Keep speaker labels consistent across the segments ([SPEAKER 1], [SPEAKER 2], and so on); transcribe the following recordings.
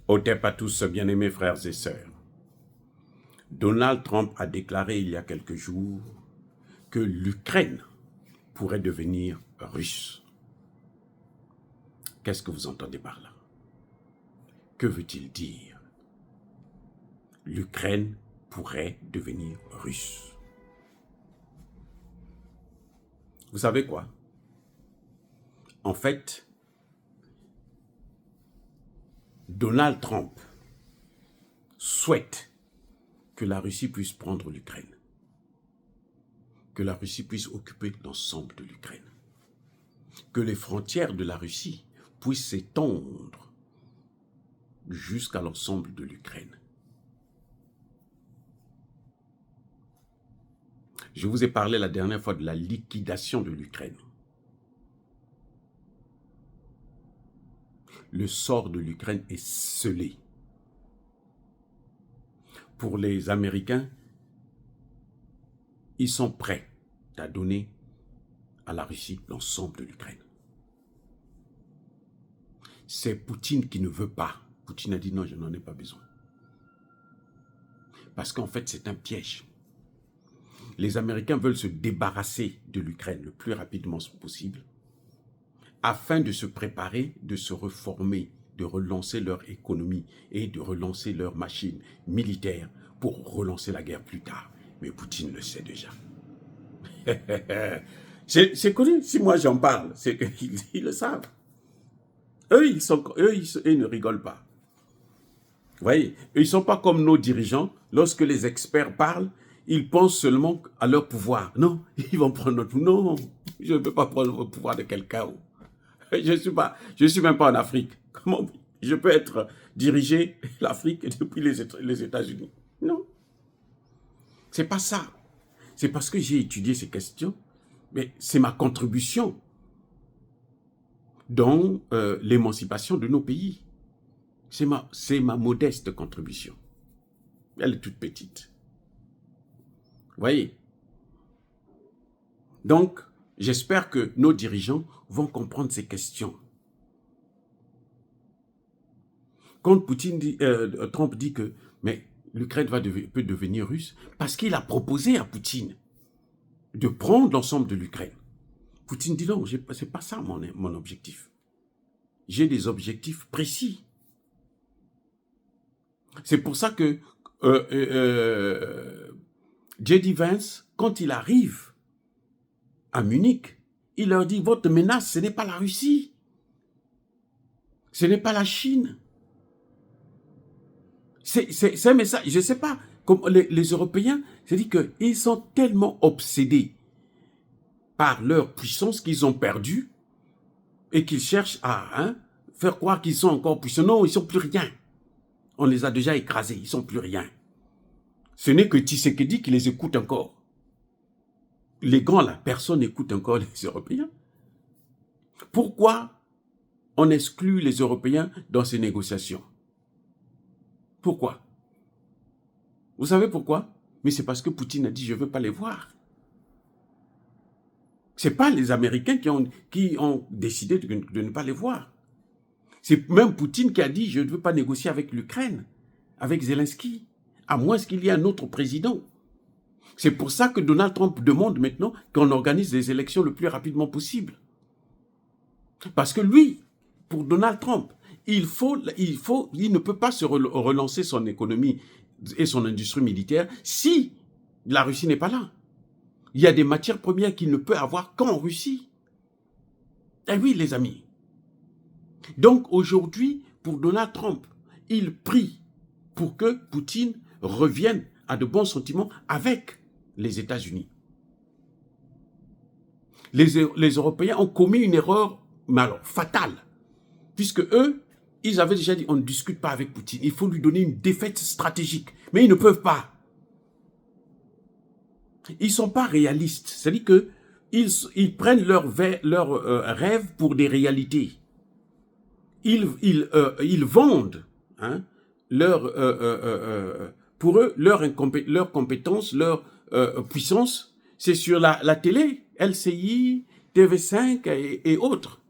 [SPEAKER 1] Otep à tous, bien-aimés frères et sœurs. Donald Trump a déclaré il y a quelques jours que l'Ukraine pourrait devenir russe. Qu'est-ce que vous entendez par là? Que veut-il dire? L'Ukraine pourrait devenir russe. Vous savez quoi? En fait, Donald Trump souhaite que la Russie puisse prendre l'Ukraine, que la Russie puisse occuper l'ensemble de l'Ukraine, que les frontières de la Russie puissent s'étendre jusqu'à l'ensemble de l'Ukraine. Je vous ai parlé la dernière fois de la liquidation de l'Ukraine. Le sort de l'Ukraine est scellé. Pour les Américains, ils sont prêts à donner à la Russie l'ensemble de l'Ukraine. C'est Poutine qui ne veut pas. Poutine a dit non, je n'en ai pas besoin. Parce qu'en fait, c'est un piège. Les Américains veulent se débarrasser de l'Ukraine le plus rapidement possible afin de se préparer, de se reformer, de relancer leur économie et de relancer leur machine militaire pour relancer la guerre plus tard. Mais Poutine le sait déjà. C'est connu, si moi j'en parle, c'est qu'ils le savent. Eux, ils ne rigolent pas. Vous voyez, ils ne sont pas comme nos dirigeants. Lorsque les experts parlent, ils pensent seulement à leur pouvoir. Non, ils vont prendre notre pouvoir. Non, je ne peux pas prendre le pouvoir de quelqu'un. Je suis même pas en Afrique. Comment je peux diriger l'Afrique depuis les États-Unis? Non. C'est pas ça. C'est parce que j'ai étudié ces questions, mais c'est ma contribution dans l'émancipation de nos pays. C'est ma modeste contribution. Elle est toute petite. Vous voyez? Donc, j'espère que nos dirigeants vont comprendre ces questions. Quand Trump dit que mais l'Ukraine peut devenir russe, parce qu'il a proposé à Poutine de prendre l'ensemble de l'Ukraine. Poutine dit non, c'est pas ça mon objectif. J'ai des objectifs précis. C'est pour ça que J.D. Vance, quand il arrive à Munich, il leur dit, votre menace, ce n'est pas la Russie. Ce n'est pas la Chine. C'est un message, je ne sais pas, comme les Européens, c'est-à-dire qu'ils sont tellement obsédés par leur puissance qu'ils ont perdu et qu'ils cherchent à faire croire qu'ils sont encore puissants. Non, ils ne sont plus rien. On les a déjà écrasés, ils ne sont plus rien. Ce n'est que Tshisekedi qui les écoute encore. Les grands, là, personne n'écoute encore les Européens. Pourquoi on exclut les Européens dans ces négociations? Pourquoi? Vous savez pourquoi? Mais c'est parce que Poutine a dit « je ne veux pas les voir ». Ce n'est pas les Américains qui ont décidé de ne pas les voir. C'est même Poutine qui a dit « je ne veux pas négocier avec l'Ukraine, avec Zelensky, à moins qu'il y ait un autre président ». C'est pour ça que Donald Trump demande maintenant qu'on organise les élections le plus rapidement possible. Parce que lui, pour Donald Trump, il ne peut pas se relancer son économie et son industrie militaire si la Russie n'est pas là. Il y a des matières premières qu'il ne peut avoir qu'en Russie. Eh oui, les amis. Donc aujourd'hui, pour Donald Trump, il prie pour que Poutine revienne à de bons sentiments avec les États-Unis. Les Européens ont commis une erreur, mais alors fatale, puisque eux, ils avaient déjà dit, on ne discute pas avec Poutine, il faut lui donner une défaite stratégique. Mais ils ne peuvent pas. Ils ne sont pas réalistes, c'est-à-dire qu'ils prennent leurs rêves pour des réalités. Ils vendent pour eux, leur compétence, leur puissance, c'est sur la télé, LCI, TV5 et autres.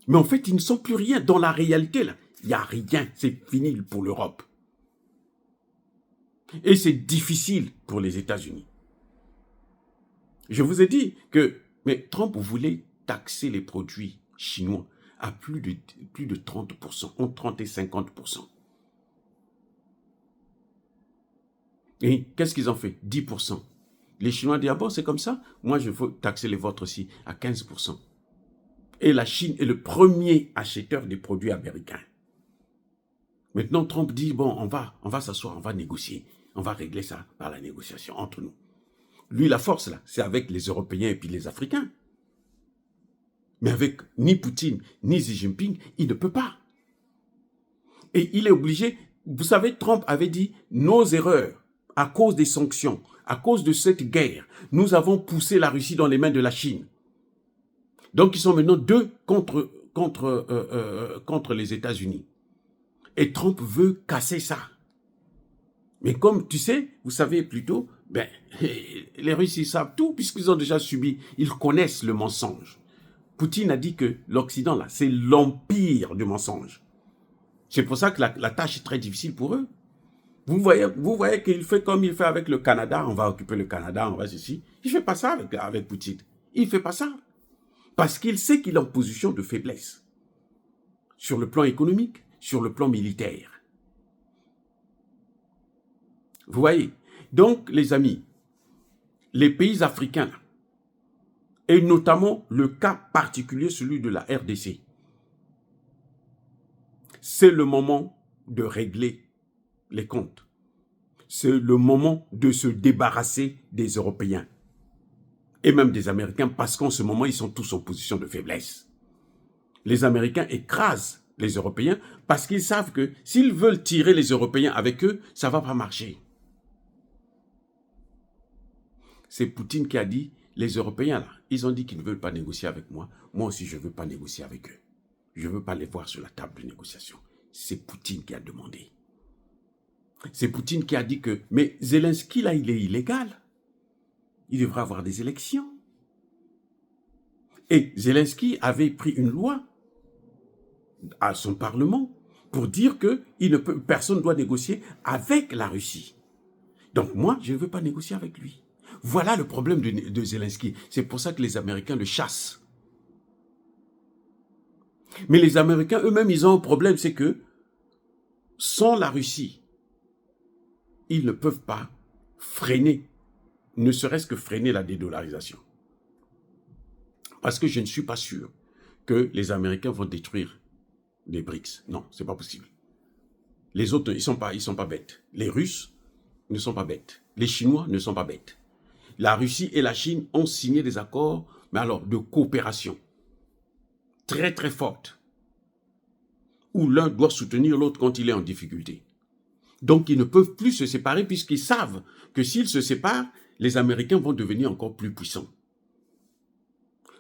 [SPEAKER 1] Mais en fait, ils ne sont plus rien dans la réalité. Là. Il n'y a rien, c'est fini pour l'Europe. Et c'est difficile pour les États-Unis. Je vous ai dit que mais Trump voulait taxer les produits chinois à plus de 30%, entre 30 et 50%. Et qu'est-ce qu'ils ont fait? 10%. Les Chinois disent, ah bon, c'est comme ça? Moi, je veux taxer les vôtres aussi à 15%. Et la Chine est le premier acheteur des produits américains. Maintenant, Trump dit, bon, on va s'asseoir, on va négocier. On va régler ça par la négociation entre nous. Lui, la force, là, c'est avec les Européens et puis les Africains. Mais avec ni Poutine, ni Xi Jinping, il ne peut pas. Et il est obligé, vous savez, Trump avait dit, nos erreurs, à cause des sanctions, à cause de cette guerre, nous avons poussé la Russie dans les mains de la Chine. Donc, ils sont maintenant deux contre les États-Unis. Et Trump veut casser ça. Mais comme tu sais, vous savez plutôt, ben, les Russes, ils savent tout puisqu'ils ont déjà subi, ils connaissent le mensonge. Poutine a dit que l'Occident, là, c'est l'empire du mensonge. C'est pour ça que la tâche est très difficile pour eux. Vous voyez qu'il fait comme il fait avec le Canada, on va occuper le Canada, on va ceci. Il ne fait pas ça avec Poutine. Il ne fait pas ça. Parce qu'il sait qu'il est en position de faiblesse. Sur le plan économique, sur le plan militaire. Vous voyez? Donc, les amis, les pays africains, et notamment le cas particulier, celui de la RDC, c'est le moment de régler les comptes. C'est le moment de se débarrasser des Européens et même des Américains parce qu'en ce moment, ils sont tous en position de faiblesse. Les Américains écrasent les Européens parce qu'ils savent que s'ils veulent tirer les Européens avec eux, ça ne va pas marcher. C'est Poutine qui a dit, les Européens, là, ils ont dit qu'ils ne veulent pas négocier avec moi. Moi aussi, je ne veux pas négocier avec eux. Je ne veux pas les voir sur la table de négociation. C'est Poutine qui a demandé. C'est Poutine qui a dit que, mais Zelensky, là, il est illégal. Il devrait avoir des élections. Et Zelensky avait pris une loi à son Parlement pour dire que personne ne doit négocier avec la Russie. Donc moi, je ne veux pas négocier avec lui. Voilà le problème de Zelensky. C'est pour ça que les Américains le chassent. Mais les Américains eux-mêmes, ils ont un problème, c'est que sans la Russie, ils ne peuvent pas freiner, ne serait-ce que freiner la dédollarisation. Parce que je ne suis pas sûr que les Américains vont détruire les BRICS. Non, ce n'est pas possible. Les autres, ils sont pas bêtes. Les Russes ne sont pas bêtes. Les Chinois ne sont pas bêtes. La Russie et la Chine ont signé des accords, mais alors de coopération très très forte, où l'un doit soutenir l'autre quand il est en difficulté. Donc ils ne peuvent plus se séparer puisqu'ils savent que s'ils se séparent, les Américains vont devenir encore plus puissants.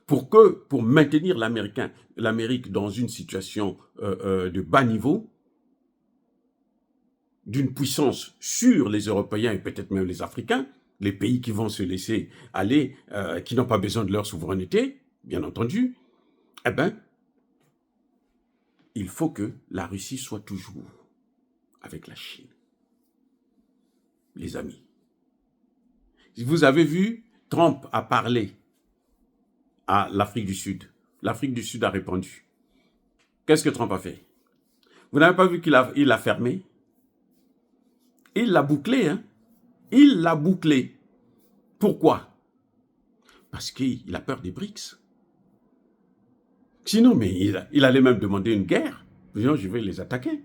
[SPEAKER 1] Pour maintenir l'Amérique dans une situation de bas niveau, d'une puissance sur les Européens et peut-être même les Africains, les pays qui vont se laisser aller, qui n'ont pas besoin de leur souveraineté, bien entendu, eh bien, il faut que la Russie soit toujours avec la Chine. Les amis. Vous avez vu, Trump a parlé à l'Afrique du Sud. L'Afrique du Sud a répondu. Qu'est-ce que Trump a fait? Vous n'avez pas vu qu'il l'a fermé? Il l'a bouclé, hein? Il l'a bouclé. Pourquoi? Parce qu'il a peur des BRICS. Sinon, mais il allait même demander une guerre. Sinon, je vais les attaquer.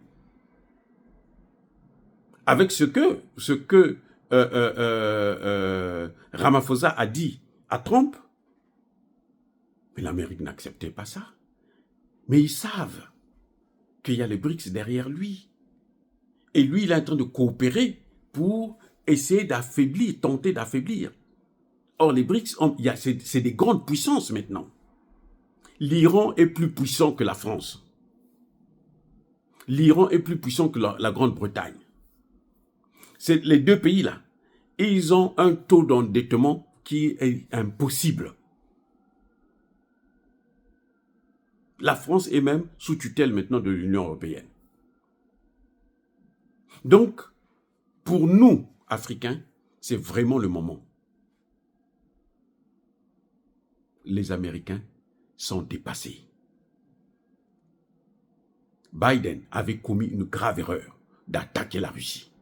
[SPEAKER 1] Avec ce que Ramaphosa a dit à Trump, mais l'Amérique n'acceptait pas ça. Mais ils savent qu'il y a les BRICS derrière lui. Et lui, il est en train de coopérer pour essayer d'affaiblir, tenter d'affaiblir. Or, les BRICS, c'est des grandes puissances maintenant. L'Iran est plus puissant que la France. L'Iran est plus puissant que la Grande-Bretagne. C'est les deux pays-là. Et ils ont un taux d'endettement qui est impossible. La France est même sous tutelle maintenant de l'Union européenne. Donc, pour nous, Africains, c'est vraiment le moment. Les Américains sont dépassés. Biden avait commis une grave erreur d'attaquer la Russie,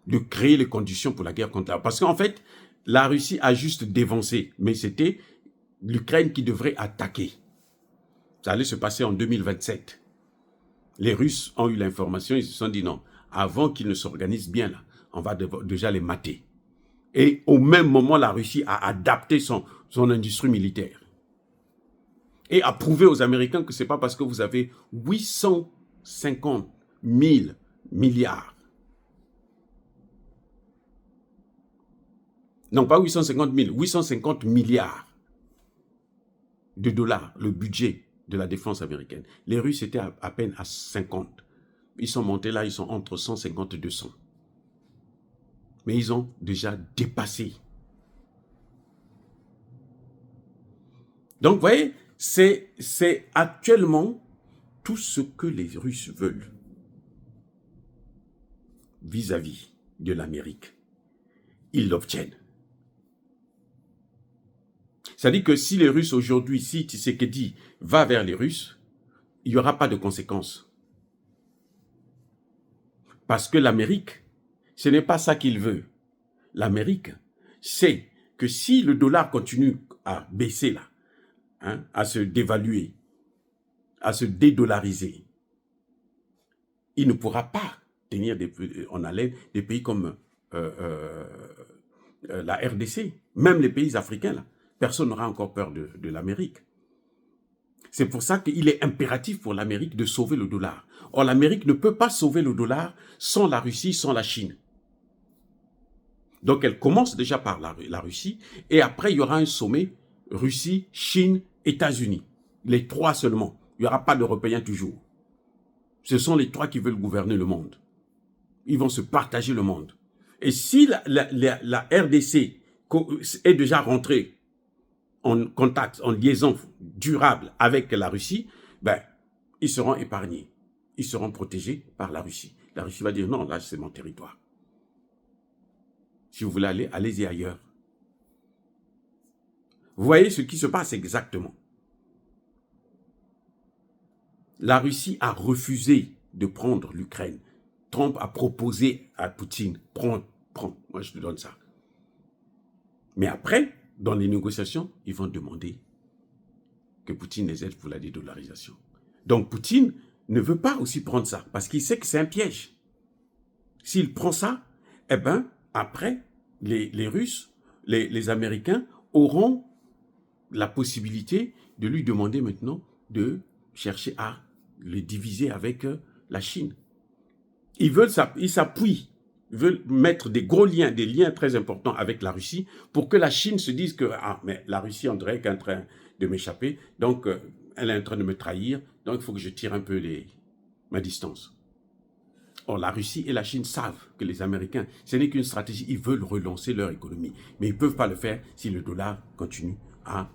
[SPEAKER 1] de créer les conditions pour la guerre contre la... Parce qu'en fait, la Russie a juste dévancé, mais c'était l'Ukraine qui devrait attaquer. Ça allait se passer en 2027. Les Russes ont eu l'information, ils se sont dit non, avant qu'ils ne s'organisent bien là, on va déjà les mater. Et au même moment, la Russie a adapté son industrie militaire. Et a prouvé aux Américains que ce n'est pas parce que vous avez 850 000 milliards. Non, pas 850 000, 850 milliards de dollars, le budget de la défense américaine. Les Russes étaient à peine à 50. Ils sont montés là, ils sont entre 150 et 200. Mais ils ont déjà dépassé. Donc, vous voyez, c'est actuellement tout ce que les Russes veulent vis-à-vis de l'Amérique. Ils l'obtiennent. C'est-à-dire que si les Russes aujourd'hui, si Tshisekedi va vers les Russes, il n'y aura pas de conséquences. Parce que l'Amérique, ce n'est pas ça qu'il veut. L'Amérique, c'est que si le dollar continue à baisser là, hein, à se dévaluer, à se dédollariser, il ne pourra pas tenir en haleine des pays comme la RDC, même les pays africains là. Personne n'aura encore peur de l'Amérique. C'est pour ça qu'il est impératif pour l'Amérique de sauver le dollar. Or, l'Amérique ne peut pas sauver le dollar sans la Russie, sans la Chine. Donc, elle commence déjà par la Russie, et après, il y aura un sommet Russie, Chine, États-Unis. Les trois seulement. Il n'y aura pas d'Européens toujours. Ce sont les trois qui veulent gouverner le monde. Ils vont se partager le monde. Et si la RDC est déjà rentrée en contact, en liaison durable avec la Russie, ben, ils seront épargnés. Ils seront protégés par la Russie. La Russie va dire non, là c'est mon territoire. Si vous voulez aller, allez-y ailleurs. Vous voyez ce qui se passe exactement. La Russie a refusé de prendre l'Ukraine. Trump a proposé à Poutine, prends, moi je te donne ça. Mais après, dans les négociations, ils vont demander que Poutine les aide pour la dédollarisation. Donc Poutine ne veut pas aussi prendre ça, parce qu'il sait que c'est un piège. S'il prend ça, eh bien, après, les Russes, les Américains auront la possibilité de lui demander maintenant de chercher à le diviser avec la Chine. Ils s'appuient, ils veulent mettre des gros liens, des liens très importants avec la Russie pour que la Chine se dise que mais la Russie, on dirait qu'elle est en train de m'échapper, donc elle est en train de me trahir, donc il faut que je tire un peu ma distance. Or, la Russie et la Chine savent que les Américains, ce n'est qu'une stratégie, ils veulent relancer leur économie, mais ils ne peuvent pas le faire si le dollar continue à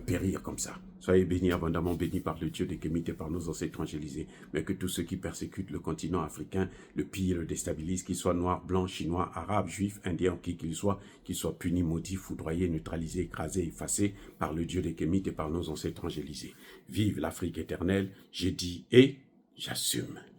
[SPEAKER 1] périr comme ça. Soyez bénis, abondamment bénis par le Dieu des Kémites et par nos ancêtres angélisés, mais que tous ceux qui persécutent le continent africain, le pillent, le déstabilisent, qu'ils soient noirs, blancs, chinois, arabes, juifs, indiens, qui qu'ils soient punis, maudits, foudroyés, neutralisés, écrasés, effacés par le Dieu des Kémites et par nos ancêtres angélisés. Vive l'Afrique éternelle, j'ai dit et j'assume.